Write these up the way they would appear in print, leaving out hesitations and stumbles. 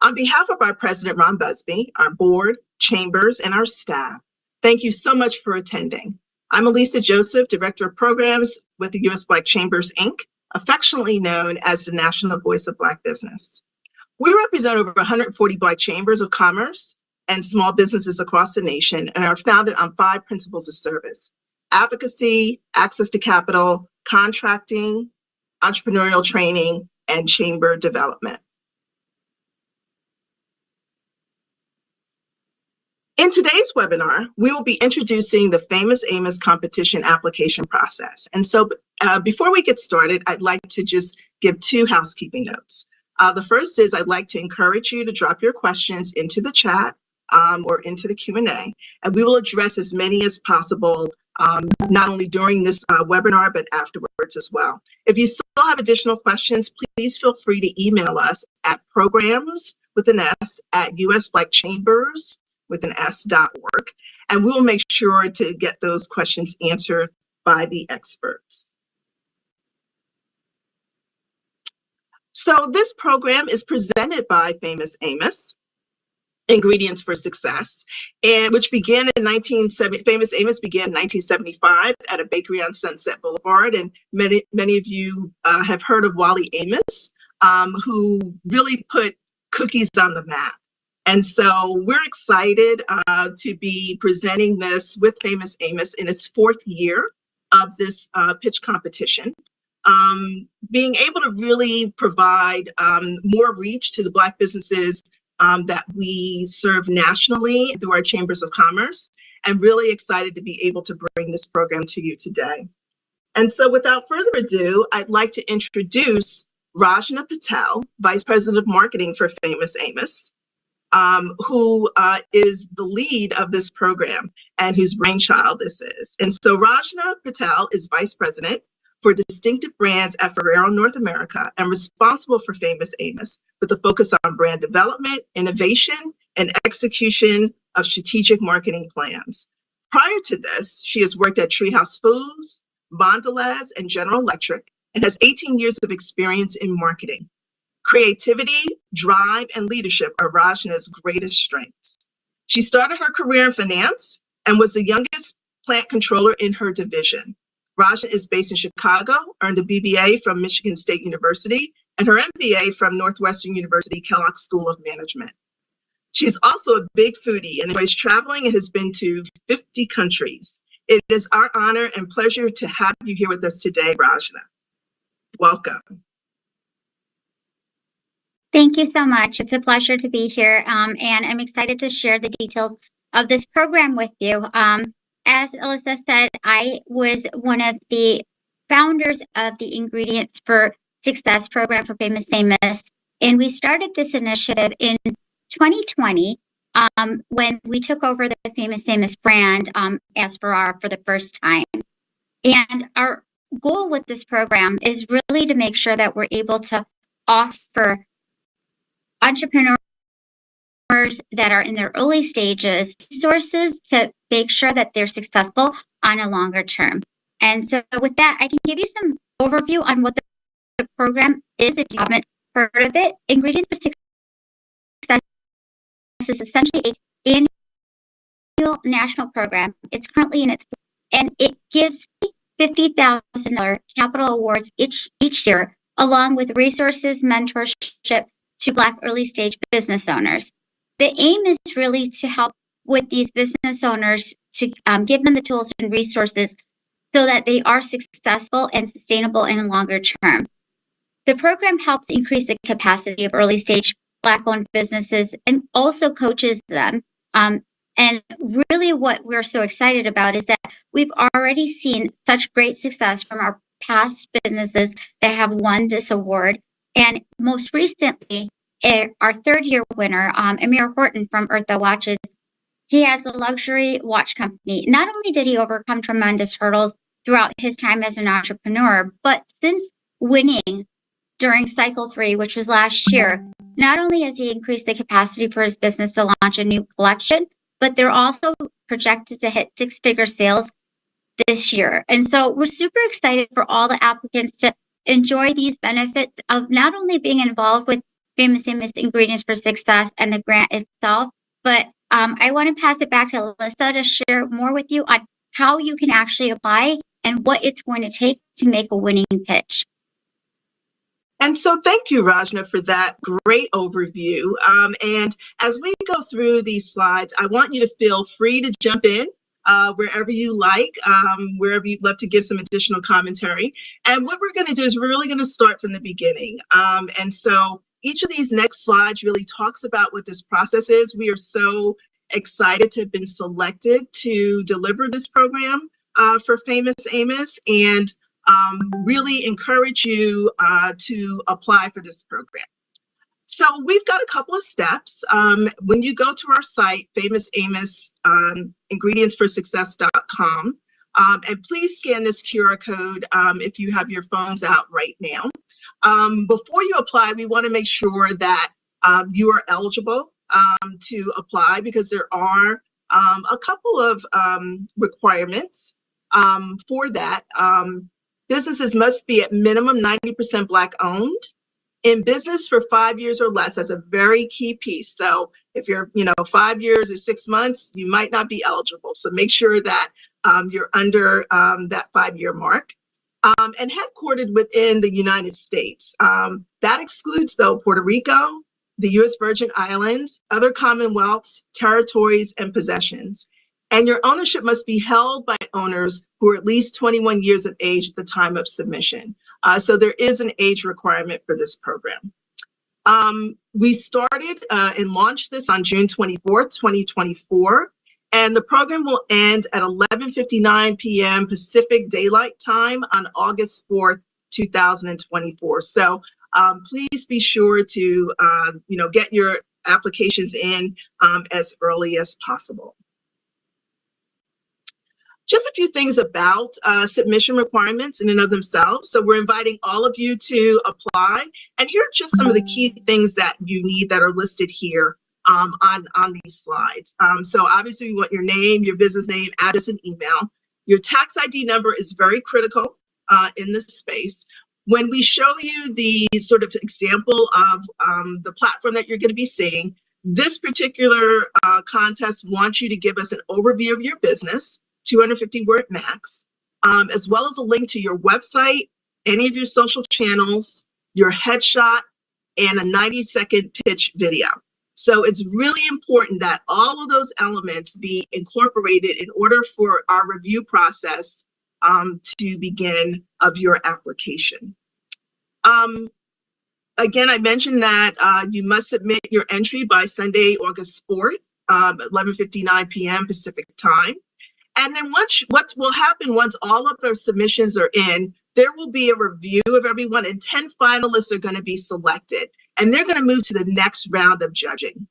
On behalf of our president, Ron Busby, our board, chambers, and our staff, thank you so much for attending. I'm Elisa Joseph, Director of Programs with the U.S. Black Chambers, Inc., affectionately known as the National Voice of Black Business. We represent over 140 Black chambers of commerce and small businesses across the nation and are founded on 5 principles of service: advocacy, access to capital, contracting, entrepreneurial training, and chamber development. In today's webinar, we will be introducing the famous Amos competition application process. And so before we get started, I'd like to just give 2 housekeeping notes. The first is I'd like to encourage you to drop your questions into the chat or into the Q&A, and we will address as many as possible, not only during this webinar, but afterwards as well. If you still have additional questions, please feel free to email us at programs@usblackchambers.org, and we will make sure to get those questions answered by the experts. So this program is presented by Famous Amos, Ingredients for Success, and which began in Famous Amos began in 1975 at a bakery on Sunset Boulevard, and many of you have heard of Wally Amos, who really put cookies on the map. And so we're excited to be presenting this with Famous Amos in its 4th year of this pitch competition. Being able to really provide more reach to the Black businesses that we serve nationally through our chambers of commerce, and really excited to be able to bring this program to you today. And so without further ado, I'd like to introduce Rajna Patel, Vice President of Marketing for Famous Amos, who is the lead of this program and whose brainchild this is. And so Rajna Patel is Vice President for Distinctive Brands at Ferrero North America and responsible for Famous Amos, with a focus on brand development, innovation, and execution of strategic marketing plans. Prior to this, she has worked at Treehouse Foods, Mondelez, and General Electric, and has 18 years of experience in marketing. Creativity, drive, and leadership are Rajna's greatest strengths. She started her career in finance and was the youngest plant controller in her division. Rajna is based in Chicago, earned a BBA from Michigan State University, and her MBA from Northwestern University Kellogg School of Management. She's also a big foodie and enjoys traveling and has been to 50 countries. It is our honor and pleasure to have you here with us today, Rajna. Welcome. Thank you so much. It's a pleasure to be here, and I'm excited to share the details of this program with you. As Alyssa said, I was one of the founders of the Ingredients for Success program for Famous Amos, and we started this initiative in 2020 when we took over the Famous Amos brand as Ferraro for the first time. And our goal with this program is really to make sure that we're able to offer entrepreneurs that are in their early stages resources to make sure that they're successful on a longer term. And so with that, I can give you some overview on what the program is if you haven't heard of it. Ingredients for Success is essentially an annual national program. It's currently in its, and it gives $50,000 capital awards each year, along with resources, mentorship to Black early stage business owners. The aim is really to help with these business owners to give them the tools and resources so that they are successful and sustainable in the longer term. The program helps increase the capacity of early stage Black-owned businesses and also coaches them. And really what we're so excited about is that we've already seen such great success from our past businesses that have won this award. And most recently, our 3rd year winner, Amir Horton from Eartha Watches, he has a luxury watch company. Not only did he overcome tremendous hurdles throughout his time as an entrepreneur, but since winning during cycle 3, which was last year, not only has he increased the capacity for his business to launch a new collection, but they're also projected to hit 6-figure sales this year. And so we're super excited for all the applicants to enjoy these benefits of not only being involved with Famous Amos Ingredients for Success and the grant itself. But I want to pass it back to Alyssa to share more with you on how you can actually apply and what it's going to take to make a winning pitch. And so thank you, Rajna, for that great overview. And as we go through these slides, I want you to feel free to jump in wherever you like, wherever you'd love to give some additional commentary. And what we're going to do is we're really going to start from the beginning. And so each of these next slides really talks about what this process is. We are so excited to have been selected to deliver this program for Famous Amos, and really encourage you to apply for this program. So we've got a couple of steps. When you go to our site, Famous Amos ingredientsforsuccess.com, and please scan this QR code if you have your phones out right now. Before you apply, we want to make sure that you are eligible to apply, because there are a couple of requirements for that. Businesses must be at minimum 90% Black owned, in business for 5 years or less. That's a very key piece. So if you're, 5 years or 6 months, you might not be eligible. So make sure that you're under that 5-year mark. And headquartered within the United States. That excludes, though, Puerto Rico, the U.S. Virgin Islands, other commonwealths, territories, and possessions. And your ownership must be held by owners who are at least 21 years of age at the time of submission. So there is an age requirement for this program. We started and launched this on June 24th, 2024. And the program will end at 11:59 p.m. Pacific Daylight Time on August 4th, 2024. So please be sure to, get your applications in as early as possible. Just a few things about submission requirements in and of themselves. So we're inviting all of you to apply. And here are just some of the key things that you need that are listed here on these slides. So obviously we want your name, your business name, address, and email. Your tax ID number is very critical in this space. When we show you the sort of example of the platform that you're going to be seeing, this particular contest wants you to give us an overview of your business, 250 word max, as well as a link to your website, any of your social channels, your headshot, and a 90-second pitch video. So it's really important that all of those elements be incorporated in order for our review process to begin of your application. Again, I mentioned that you must submit your entry by Sunday, August 4th, 11:59 p.m. Pacific time. And then what will happen once all of the submissions are in, there will be a review of everyone, and 10 finalists are going to be selected, and they're going to move to the next round of judging.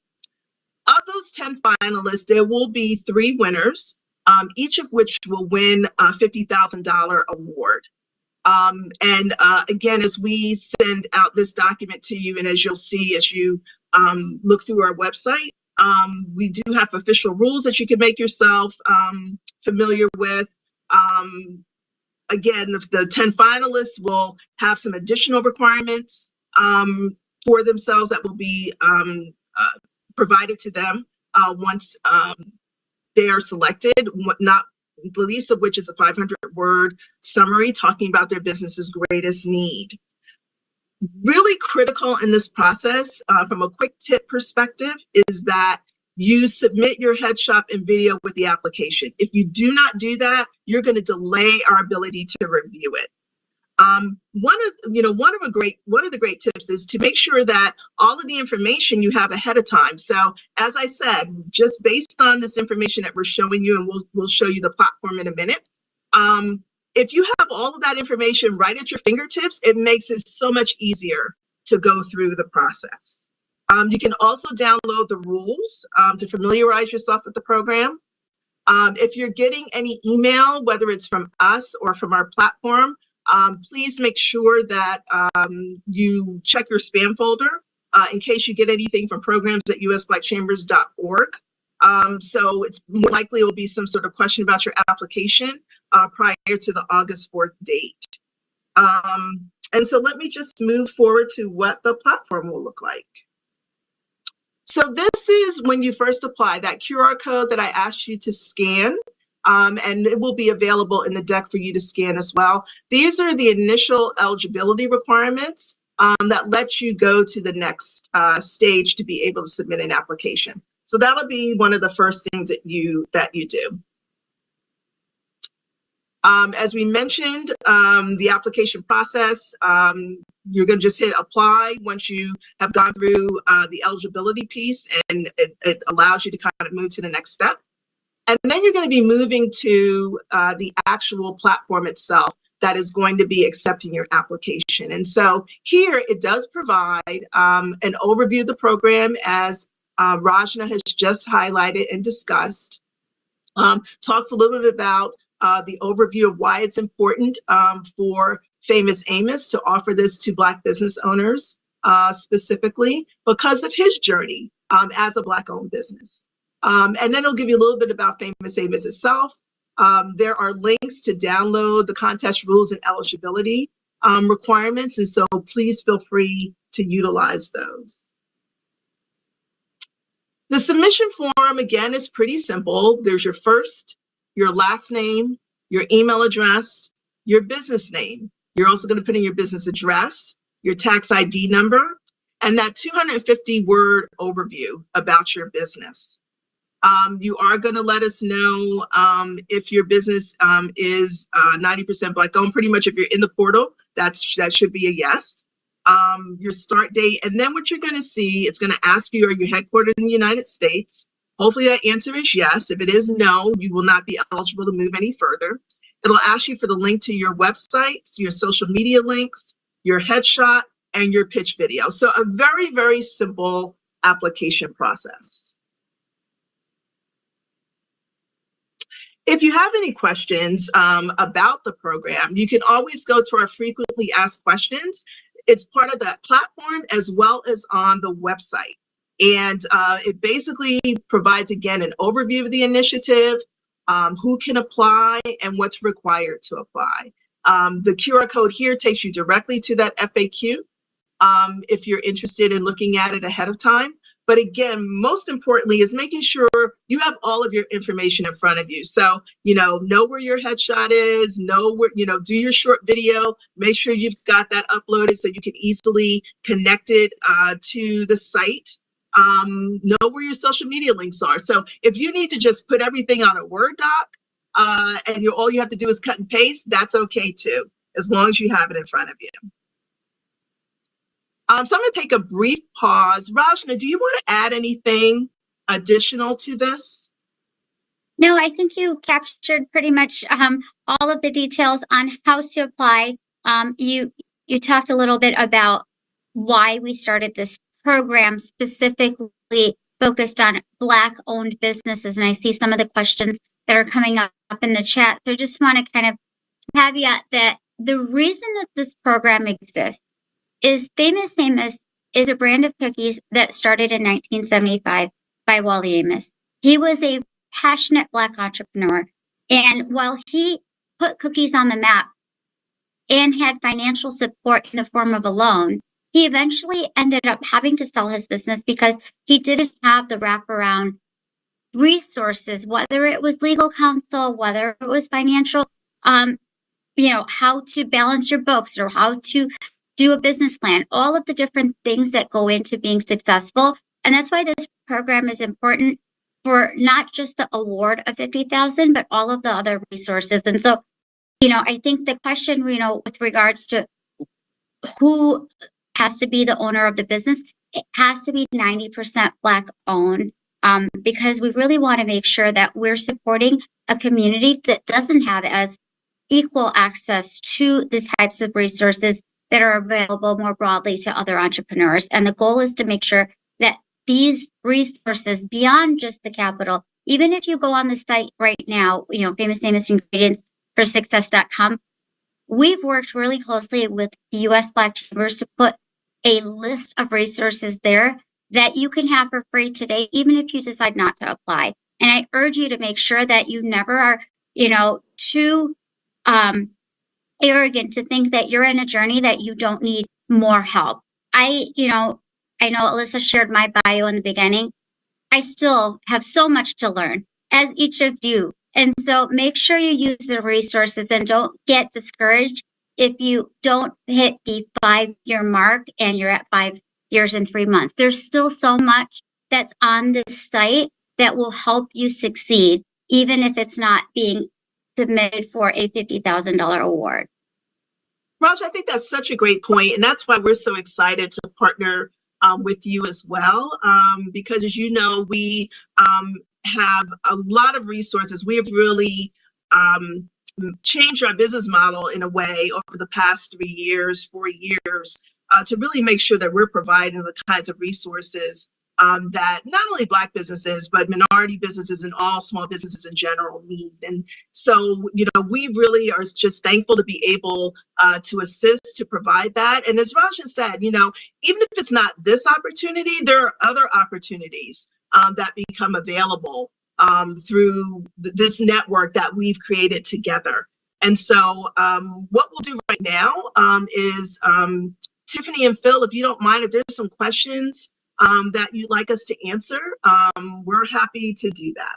Of those 10 finalists, there will be 3 winners, each of which will win a $50,000 award. Again, as we send out this document to you, and as you'll see as you look through our website, we do have official rules that you can make yourself familiar with. Again, the 10 finalists will have some additional requirements for themselves that will be provided to them once they are selected, not the least of which is a 500-word summary talking about their business's greatest need. Really critical in this process, from a quick tip perspective, is that you submit your headshot and video with the application. If you do not do that, you're going to delay our ability to review it. One of the great tips is to make sure that all of the information you have ahead of time. So as I said, just based on this information that we're showing you, and we'll show you the platform in a minute. If you have all of that information right at your fingertips, it makes it so much easier to go through the process. You can also download the rules to familiarize yourself with the program. If you're getting any email, whether it's from us or from our platform, please make sure that you check your spam folder in case you get anything from programs@usblackchambers.org. So it's more likely it will be some sort of question about your application prior to the August 4th date. And so let me just move forward to what the platform will look like. So this is when you first apply, that QR code that I asked you to scan, and it will be available in the deck for you to scan as well. These are the initial eligibility requirements that let you go to the next stage to be able to submit an application. So that'll be one of the first things that you do. As we mentioned, the application process, you're going to just hit apply once you have gone through the eligibility piece, and it allows you to kind of move to the next step. And then you're going to be moving to the actual platform itself that is going to be accepting your application. And so here it does provide an overview of the program, as Rajna has just highlighted and discussed. Talks a little bit about the overview of why it's important for Famous Amos to offer this to Black business owners, specifically because of his journey as a Black-owned business. And then it'll give you a little bit about Famous Amos itself. There are links to download the contest rules and eligibility requirements, and so please feel free to utilize those. The submission form, again, is pretty simple. There's your first, your last name, your email address, your business name. You're also going to put in your business address, your tax ID number, and that 250-word overview about your business. You are going to let us know if your business is 90% Black-owned. Pretty much if you're in the portal, that should be a yes. Your start date, and then what you're going to see, it's going to ask you, are you headquartered in the United States? Hopefully that answer is yes. If it is no, you will not be eligible to move any further. It'll ask you for the link to your websites, your social media links, your headshot, and your pitch video. So a very, very simple application process. If you have any questions about the program, you can always go to our frequently asked questions. It's part of that platform as well as on the website. And it basically provides, again, an overview of the initiative, who can apply, and what's required to apply. The QR code here takes you directly to that FAQ if you're interested in looking at it ahead of time. But again, most importantly is making sure you have all of your information in front of you. So, know where your headshot is, know where, do your short video, make sure you've got that uploaded so you can easily connect it to the site. Know where your social media links are. So if you need to just put everything on a Word doc and all you have to do is cut and paste, that's okay too, as long as you have it in front of you. So I'm going to take a brief pause. Rajna, do you want to add anything additional to this? No, I think you captured pretty much all of the details on how to apply. You talked a little bit about why we started this program, specifically focused on Black-owned businesses, and I see some of the questions that are coming up in the chat. So I just want to kind of caveat that the reason that this program exists is Famous Amos is a brand of cookies that started in 1975 by Wally Amos. He was a passionate Black entrepreneur, and while he put cookies on the map and had financial support in the form of a loan, he eventually ended up having to sell his business because he didn't have the wraparound resources, whether it was legal counsel, whether it was financial, how to balance your books or how to do a business plan, all of the different things that go into being successful. And that's why this program is important for not just the award of $50,000, but all of the other resources. And so, I think the question, with regards to who has to be the owner of the business, it has to be 90% Black owned, because we really want to make sure that we're supporting a community that doesn't have as equal access to these types of resources that are available more broadly to other entrepreneurs. And the goal is to make sure that these resources, beyond just the capital, even if you go on the site right now, Famous Amos Ingredients for Success.com, we've worked really closely with the U.S. Black Chambers to put a list of resources there that you can have for free today, even if you decide not to apply. And I urge you to make sure that you never are, too arrogant to think that you're in a journey that you don't need more help. I know Alyssa shared my bio in the beginning. I still have so much to learn, as each of you. And so make sure you use the resources and don't get discouraged if you don't hit the 5-year mark and you're at 5 years and 3 months. There's still so much that's on this site that will help you succeed, even if it's not being submitted for a $50,000 award. Raj, I think that's such a great point, and that's why we're so excited to partner with you as well, because as you know, we have a lot of resources. We have really changed our business model in a way over the past 3 years, 4 years, to really make sure that we're providing the kinds of resources that not only Black businesses, but minority businesses and all small businesses in general need. And so, we really are just thankful to be able to assist, to provide that. And as Rajan said, even if it's not this opportunity, there are other opportunities that become available through this network that we've created together. And so what we'll do right now is Tiffany and Phil, if you don't mind, if there's some questions that you'd like us to answer, we're happy to do that.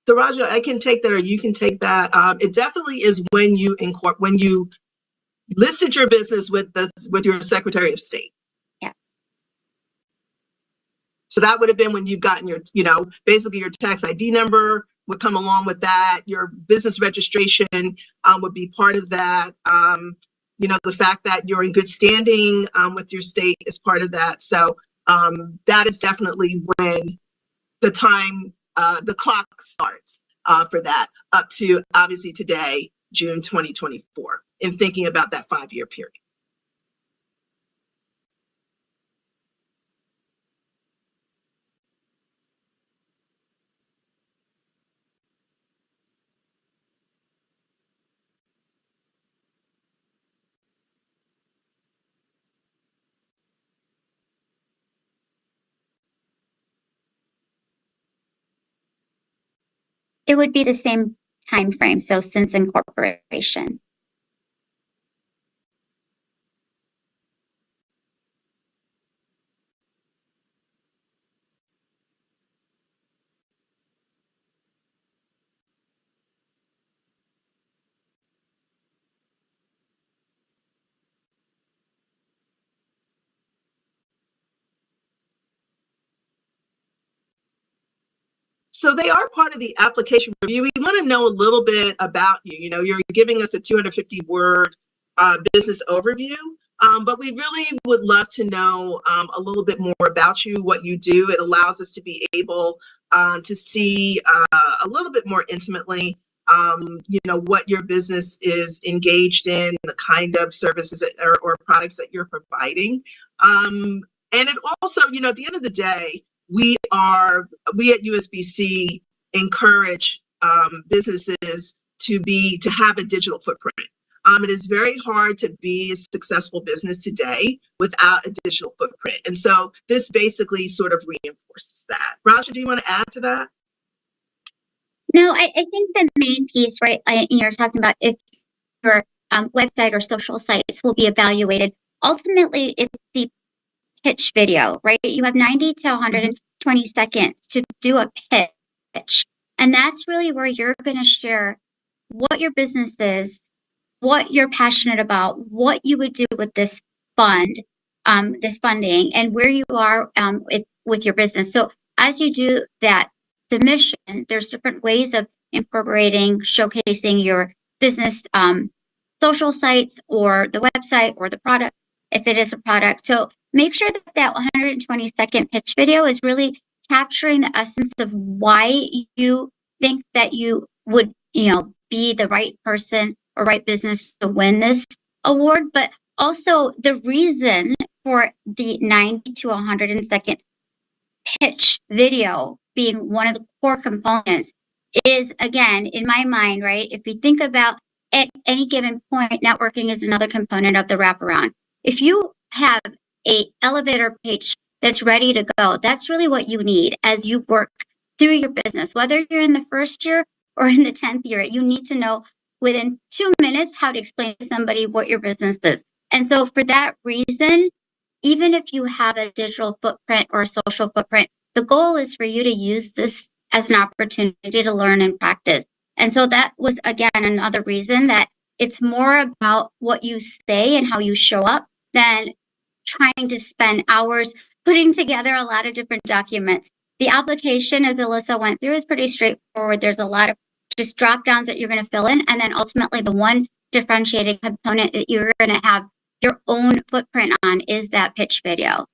So Raja, I can take that, or you can take that. It definitely is when you listed your business with your Secretary of State. Yeah. So that would have been when you've gotten your, basically your tax ID number would come along with that. Your business registration would be part of that. The fact that you're in good standing with your state is part of that. So that is definitely when the time, the clock starts for that, up to obviously today, June 2024, in thinking about that 5-year period. It would be the same time frame, so since incorporation. So they are part of the application review. We want to know a little bit about you. You're giving us a 250-word business overview, but we really would love to know a little bit more about you, what you do. It allows us to be able to see a little bit more intimately, what your business is engaged in, the kind of services or products that you're providing. And it also, at the end of the day, we at USBC encourage businesses to have a digital footprint. It is very hard to be a successful business today without a digital footprint. And so this basically sort of reinforces that. Raja, do you want to add to that? No, I think the main piece, right, you're talking about if your website or social sites will be evaluated. Ultimately, it's the pitch video, right? You have 90 to 120 seconds to do a pitch. And that's really where you're going to share what your business is, what you're passionate about, what you would do with this fund, this funding, and where you are with your business. So as you do that submission, there's different ways of incorporating, showcasing your business social sites or the website or the product, if it is a product. So make sure that 120-second pitch video is really capturing the essence of why you think that you would, be the right person or right business to win this award, but also the reason for the 90 to 100-second pitch video being one of the core components is, again, in my mind, right? If you think about at any given point, networking is another component of the wraparound. If you have a elevator pitch that's ready to go, that's really what you need as you work through your business. Whether you're in the first year or in the 10th year, you need to know within 2 minutes how to explain to somebody what your business is. And so for that reason, even if you have a digital footprint or a social footprint, the goal is for you to use this as an opportunity to learn and practice. And so that was, again, another reason that it's more about what you say and how you show up than trying to spend hours putting together a lot of different documents. The application, as Alyssa went through, is pretty straightforward. There's a lot of just drop downs that you're going to fill in. And then ultimately, the one differentiating component that you're going to have your own footprint on is that pitch video.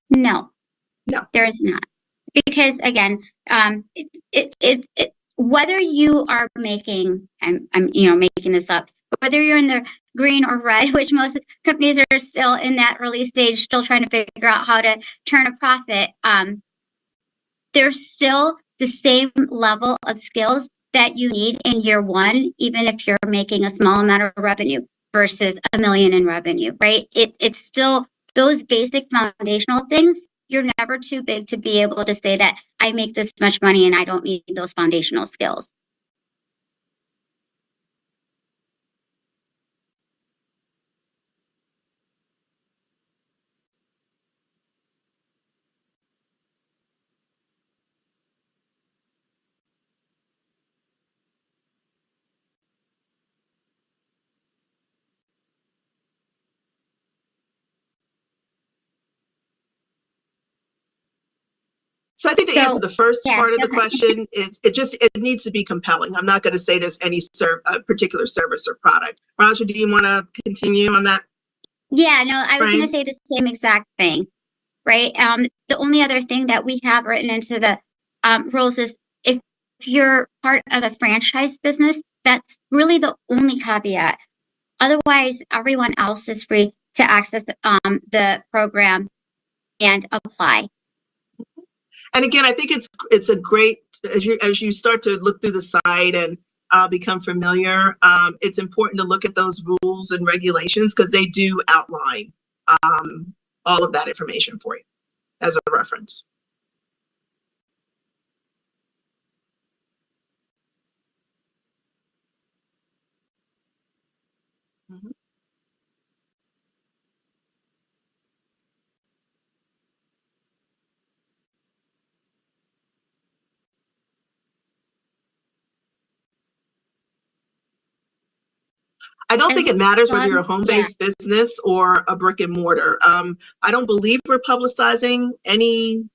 No, there is not. Because again, whether you are making, I'm making this up, whether you're in the green or red, which most companies are still in that early stage, still trying to figure out how to turn a profit, there's still the same level of skills that you need in year one, even if you're making a small amount of revenue versus $1 million in revenue, right? It's still those basic foundational things. You're never too big to be able to say that I make this much money and I don't need those foundational skills. So I think to answer the first part of the question, it needs to be compelling. I'm not going to say there's any particular service or product. Raja, do you want to continue on that? Yeah, no, I was going to say the same exact thing, right? The only other thing that we have written into the rules is if you're part of a franchise business, that's really the only caveat. Otherwise, everyone else is free to access the program and apply. And again, I think it's a great, as you start to look through the site and become familiar, it's important to look at those rules and regulations because they do outline all of that information for you as a reference. Mm-hmm. I don't think it matters whether you're a home-based business or a brick and mortar. I don't believe we're publicizing any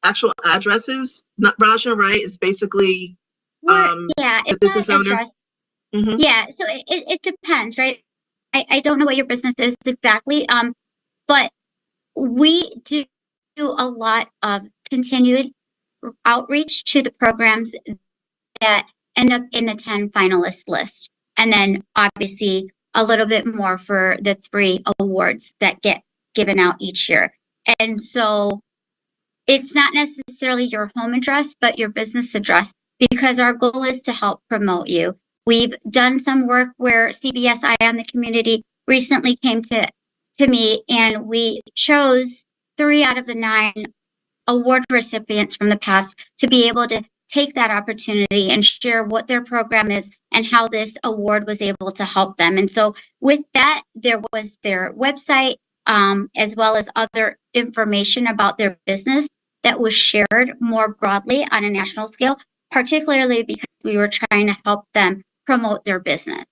actual addresses, not Raja, right? It's basically it's business not owner. Mm-hmm. Yeah, so it depends, right? I don't know what your business is exactly, but we do a lot of continued outreach to the programs that end up in the 10 finalist list. And then obviously a little bit more for the 3 awards that get given out each year. And so it's not necessarily your home address, but your business address, because our goal is to help promote you. We've done some work where CBS Eye on the Community recently came to me, and we chose 3 out of the 9 award recipients from the past to be able to take that opportunity and share what their program is and how this award was able to help them. And so with that, there was their website, as well as other information about their business that was shared more broadly on a national scale, particularly because we were trying to help them promote their business.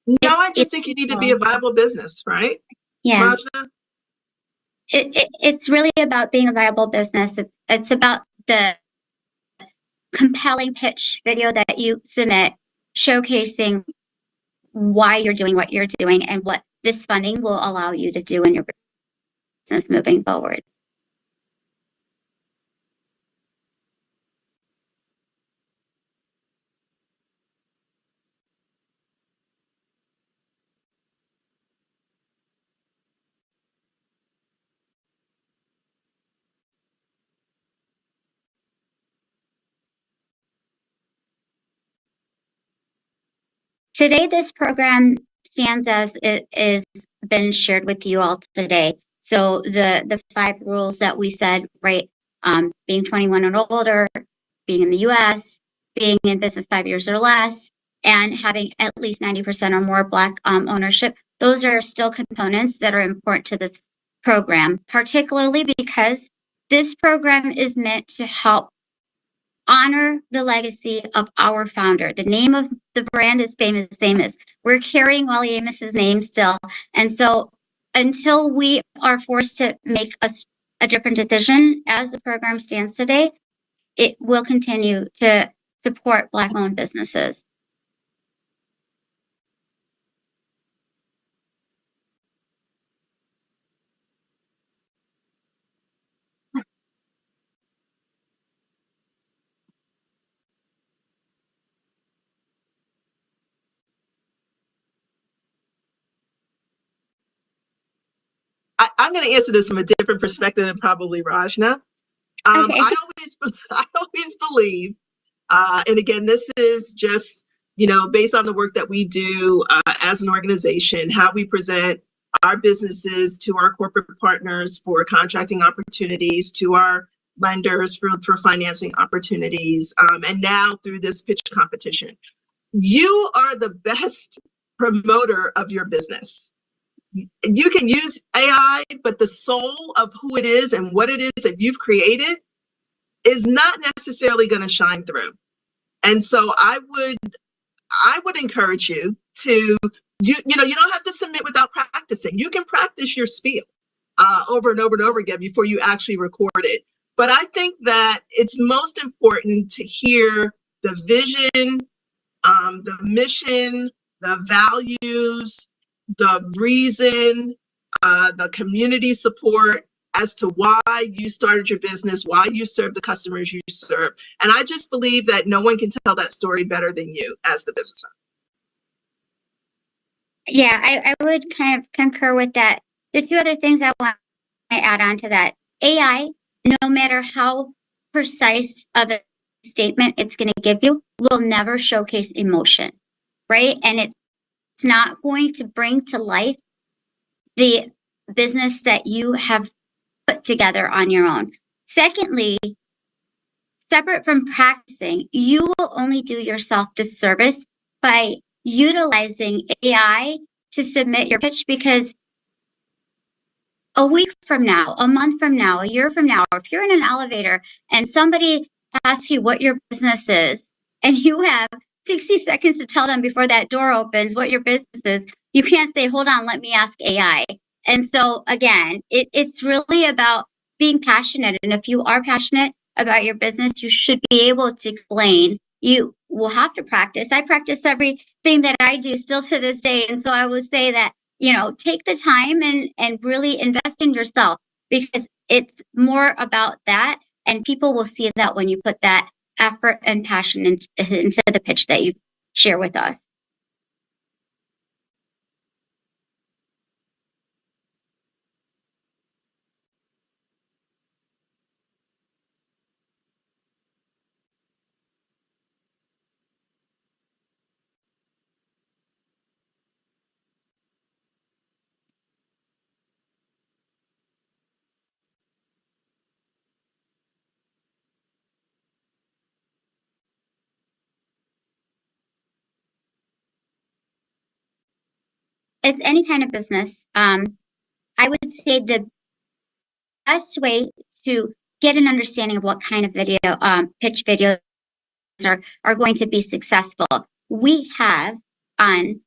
No, I just think you need to be a viable business, right? Yeah. Rajna? It's really about being a viable business. It's about the compelling pitch video that you submit, showcasing why you're doing what you're doing and what this funding will allow you to do in your business moving forward. Today, this program stands as it is been shared with you all today. So the 5 rules that we said, right? Being 21 and older, being in the U.S., being in business 5 years or less, and having at least 90% or more Black ownership. Those are still components that are important to this program, particularly because this program is meant to help honor the legacy of our founder. The name of the brand is Famous Amos. We're carrying Wally Amos's name still. And so until we are forced to make a different decision as the program stands today, it will continue to support Black-owned businesses. I'm going to answer this from a different perspective than probably Rajna. Okay. I always believe, and again, this is just, based on the work that we do as an organization, how we present our businesses to our corporate partners for contracting opportunities, to our lenders for financing opportunities, and now through this pitch competition. You are the best promoter of your business. You can use AI, but the soul of who it is and what it is that you've created is not necessarily going to shine through. And so I would encourage you to, you don't have to submit without practicing. You can practice your spiel over and over and over again before you actually record it. But I think that it's most important to hear the vision, the mission, the values, the reason, the community support as to why you started your business, why you serve the customers you serve. And I just believe that no one can tell that story better than you as the business owner. Yeah, I would kind of concur with that. The 2 other things I want to add on to that. AI, no matter how precise of a statement it's going to give you, will never showcase emotion, right? And it's not going to bring to life the business that you have put together on your own. Secondly, separate from practicing, you will only do yourself disservice by utilizing AI to submit your pitch, because a week from now, a month from now, a year from now, if you're in an elevator and somebody asks you what your business is and you have 60 seconds to tell them before that door opens what your business is, you can't say, hold on, let me ask AI. And so again, it's really about being passionate. And if you are passionate about your business, you should be able to explain. You will have to practice. I practice everything that I do still to this day. And so I would say that, take the time and really invest in yourself, because it's more about that. And people will see that when you put that effort and passion into the pitch that you share with us. It's any kind of business. I would say the best way to get an understanding of what kind of video, pitch videos are going to be successful. We have on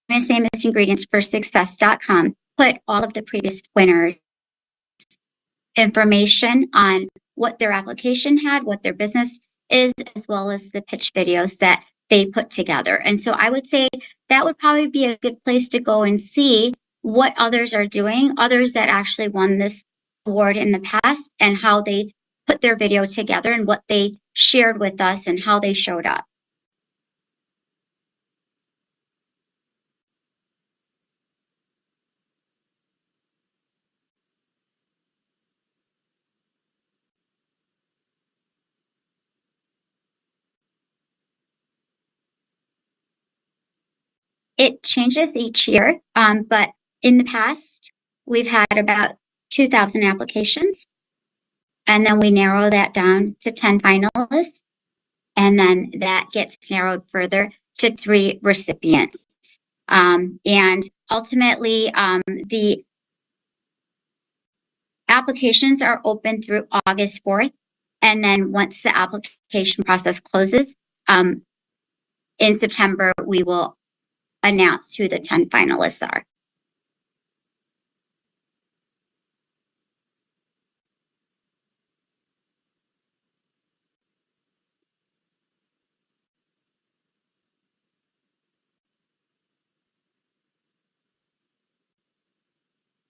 Amos Ingredients for Success.com put all of the previous winners' information on what their application had, what their business is, as well as the pitch videos that they put together. And so I would say that would probably be a good place to go and see what others are doing, others that actually won this award in the past, and how they put their video together and what they shared with us and how they showed up. It changes each year, but in the past, we've had about 2,000 applications, and then we narrow that down to 10 finalists, and then that gets narrowed further to 3 recipients. And ultimately, the applications are open through August 4th, and then once the application process closes, in September, we will announce who the 10 finalists are.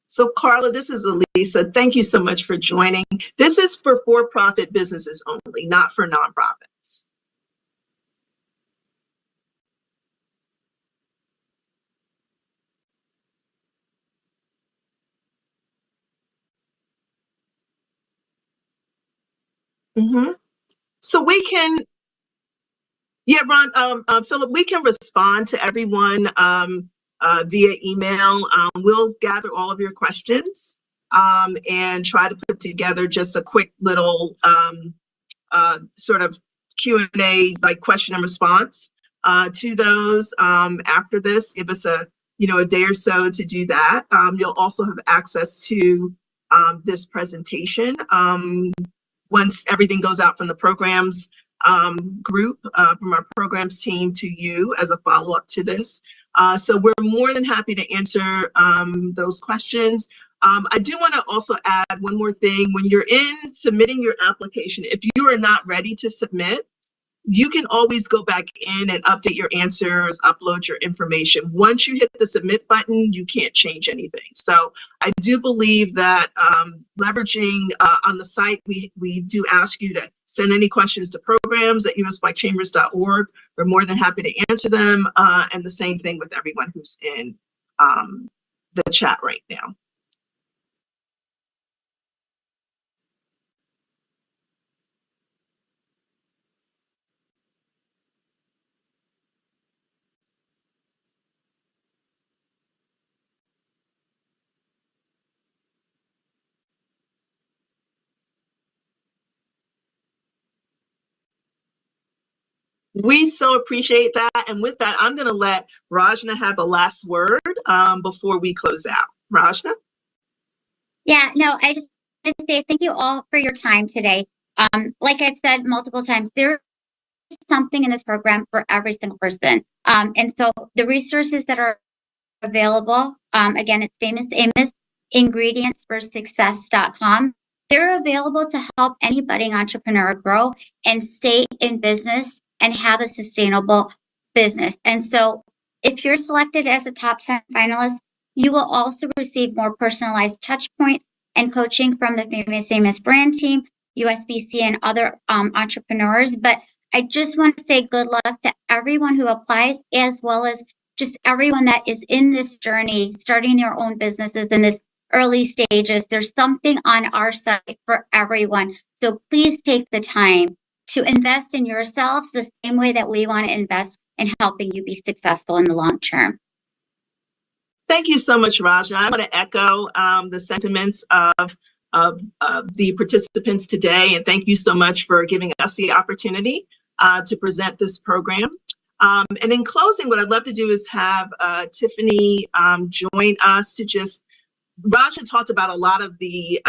So Carla, this is Elisa. Thank you so much for joining. This is for-profit businesses only, not for nonprofits. Mm-hmm. So we can, yeah, Ron, Philip, we can respond to everyone via email. We'll gather all of your questions and try to put together just a quick little sort of Q&A, like question and response to those after this. Give us a day or so to do that. You'll also have access to this presentation once everything goes out from the programs group, from our programs team to you as a follow-up to this. So we're more than happy to answer those questions. I do want to also add one more thing. When you're submitting your application, if you are not ready to submit, you can always go back in and update your answers, upload your information. Once you hit the submit button, you can't change anything. So I do believe that leveraging on the site, we do ask you to send any questions to programs@usblackchambers.org. We're more than happy to answer them. And the same thing with everyone who's in the chat right now. We so appreciate that. And with that, I'm going to let Rajna have the last word before we close out. Rajna? Yeah, no, I just want to say thank you all for your time today. Like I've said multiple times, there is something in this program for every single person. And so the resources that are available, again, it's Famous Amos Ingredients for Success.com. They're available to help any budding entrepreneur grow and stay in business and have a sustainable business. And so if you're selected as a top 10 finalist, you will also receive more personalized touch points and coaching from the Famous Amos brand team, USBC, and other entrepreneurs. But I just want to say good luck to everyone who applies, as well as just everyone that is in this journey, starting their own businesses in the early stages. There's something on our site for everyone. So please take the time to invest in yourselves the same way that we want to invest in helping you be successful in the long term. Thank you so much, Rajna. I want to echo the sentiments of the participants today, and thank you so much for giving us the opportunity to present this program. And in closing, what I'd love to do is have Tiffany join us to just, Rajna talked about a lot of the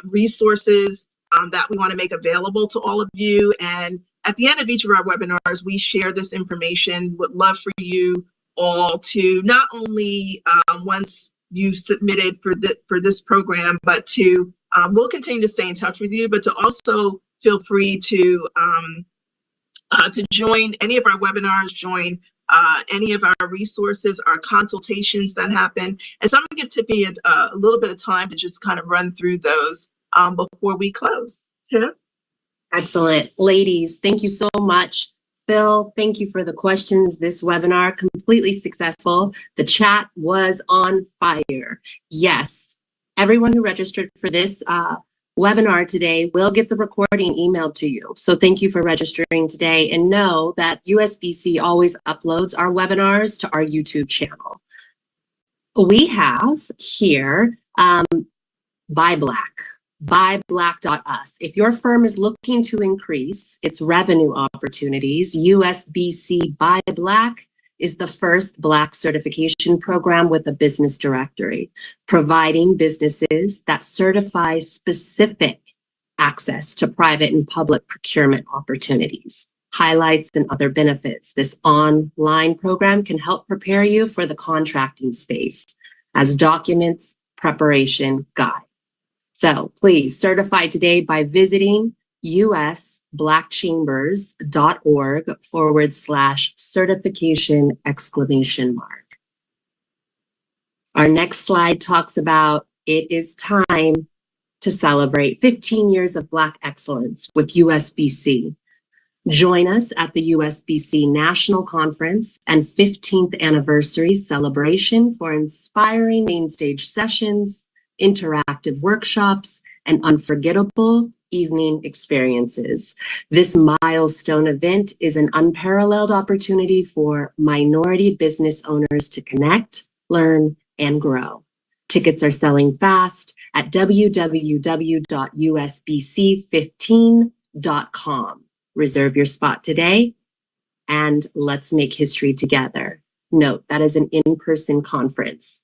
resources that we want to make available to all of you. And at the end of each of our webinars, we share this information. Would love for you all to not only once you've submitted for this program, but to we'll continue to stay in touch with you, but to also feel free to join any of our webinars, join any of our resources, our consultations that happen. And so I'm going to give Tiffany a little bit of time to just kind of run through those before we close. Tina? Excellent. Ladies, thank you so much. Phil, thank you for the questions. This webinar, completely successful. The chat was on fire. Yes, everyone who registered for this webinar today will get the recording emailed to you. So thank you for registering today, and know that USBC always uploads our webinars to our YouTube channel. We have here Buy Black. BuyBlack.us. If your firm is looking to increase its revenue opportunities, USBC Buy Black is the first Black certification program with a business directory, providing businesses that certify specific access to private and public procurement opportunities, highlights, and other benefits. This online program can help prepare you for the contracting space as documents preparation guide. So please certify today by visiting usblackchambers.org/certification! Our next slide talks about it is time to celebrate 15 years of Black excellence with USBC. Join us at the USBC National Conference and 15th anniversary celebration for inspiring main stage sessions, interactive workshops, and unforgettable evening experiences. This milestone event is an unparalleled opportunity for minority business owners to connect, learn, and grow. Tickets are selling fast at www.usbc15.com. Reserve your spot today, and let's make history together. Note, that is an in-person conference.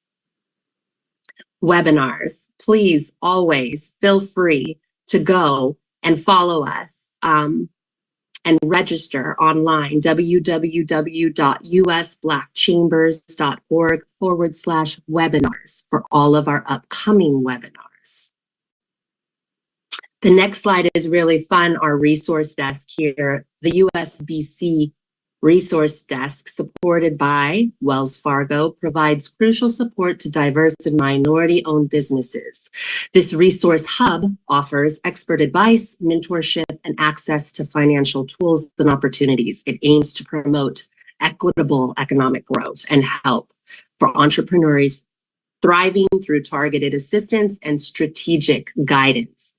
Webinars, please always feel free to go and follow us and register online, www.usblackchambers.org/webinars for all of our upcoming webinars. The next slide is really fun. Our resource desk here, the USBC Resource Desk, supported by Wells Fargo, provides crucial support to diverse and minority-owned businesses. This resource hub offers expert advice, mentorship, and access to financial tools and opportunities. It aims to promote equitable economic growth and help for entrepreneurs thriving through targeted assistance and strategic guidance.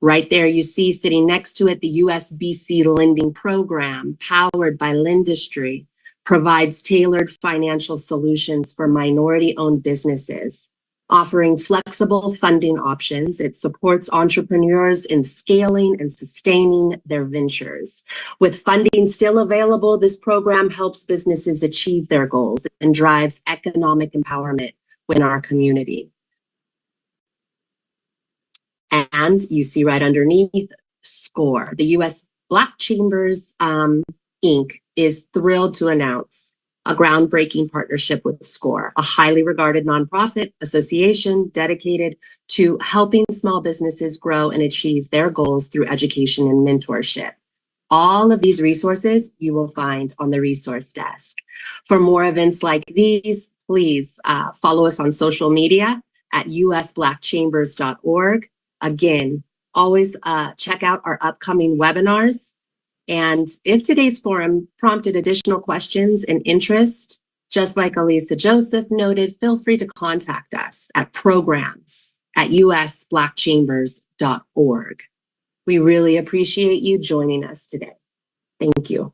Right there, you see sitting next to it, the USBC Lending Program, powered by Lendistry, provides tailored financial solutions for minority-owned businesses, offering flexible funding options. It supports entrepreneurs in scaling and sustaining their ventures. With funding still available, this program helps businesses achieve their goals and drives economic empowerment within our community. And you see right underneath, SCORE. The U.S. Black Chambers, Inc. is thrilled to announce a groundbreaking partnership with SCORE, a highly regarded nonprofit association dedicated to helping small businesses grow and achieve their goals through education and mentorship. All of these resources you will find on the resource desk. For more events like these, please follow us on social media at usblackchambers.org. Again, always check out our upcoming webinars. And if today's forum prompted additional questions and interest, just like Elisa Joseph noted, feel free to contact us at programs@usblackchambers.org. We really appreciate you joining us today. Thank you.